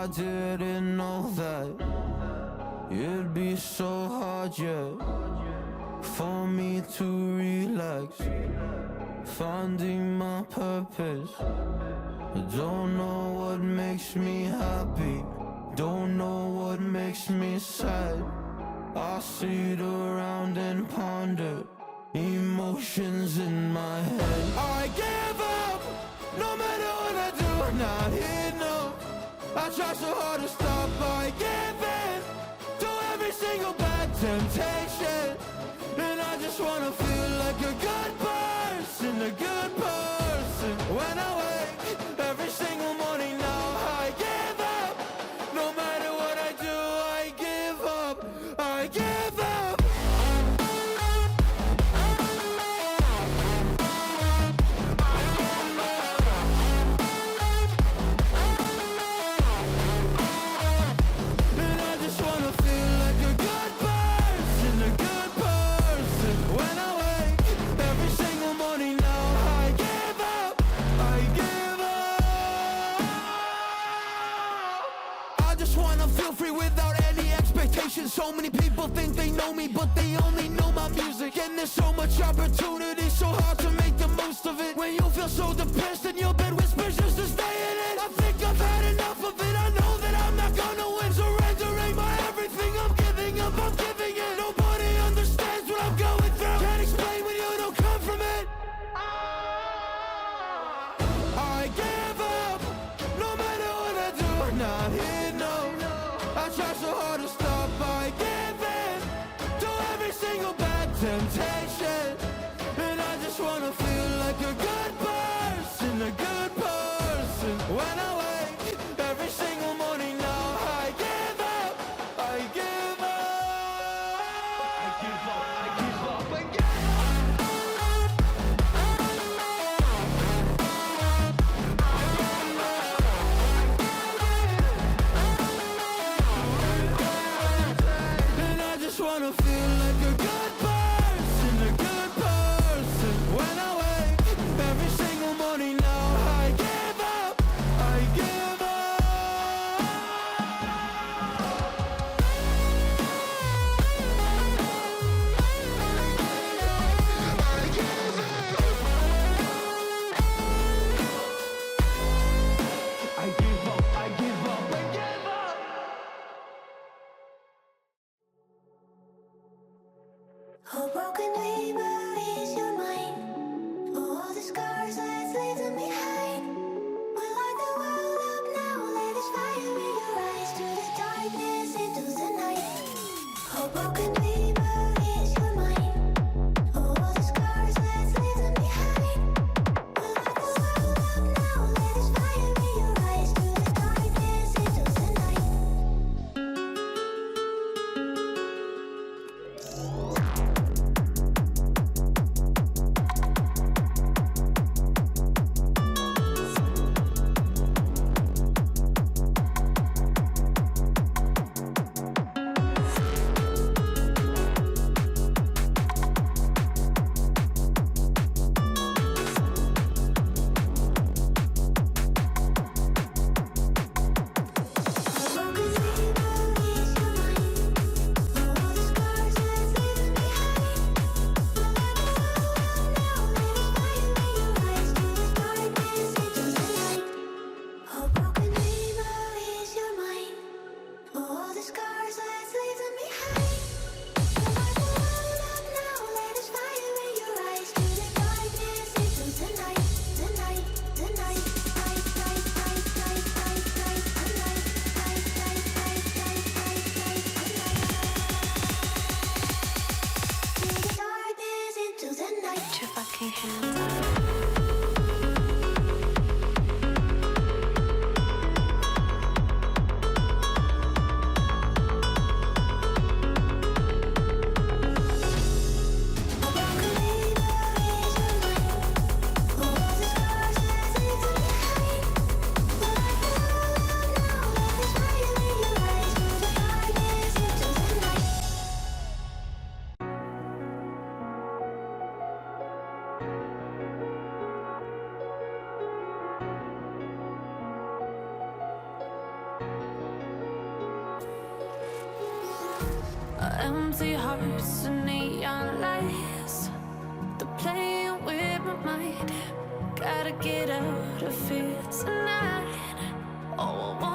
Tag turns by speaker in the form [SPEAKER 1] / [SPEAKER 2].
[SPEAKER 1] I didn't know that it'd be so hard yet for me to relax, finding my purpose. I don't know what makes me happy, don't know what makes me sad. I sit around and ponder emotions in my head. I give up, no matter what I do, not enough. I try so hard to stop, I give in to every single bad temptation. And I just wanna feel like a good person, a good person. When I wake every single morning now, I give up. No matter what I do, I give up, I give up. And I just wanna feel like a good person, a good person. When I wake every single morning now, I give up, I give up. I just wanna feel free without any expectations. So many people think they know me, but they only know my music. And there's so much opportunity, so hard to make the most of it. When you feel so depressed and your bed whispers just to stay in it, I think I've had enough of it. I know that I'm not gonna win, surrendering my everything. I'm giving up, I'm giving in. Nobody understands what I'm going through. Can't explain when you don't come from it. I give up, no matter what I do, not enough. I try so hard to stop, I give in to every single bad temptation. And I just wanna feel like a good person, a good person. When I wake every single morning now, I give up, I give up. I give up, I give up, I give And I just wanna feel like a good person, a good person. When I wake every single morning now, I give up, I give up. I give up. I give up, I give up, I give up.
[SPEAKER 2] Oh, broken dreamer is your mind. For all the scars that's leaving behind. We light the world up now, let us fire in your eyes. Through the darkness into the night. Oh, broken dreamer is your mind. For all the scars that's leaving behind. We light the world up now, let us fire in your eyes. Through the darkness into the night. Empty hearts and neon lights, they're playing with my mind. Gotta get out of here tonight. Oh, I want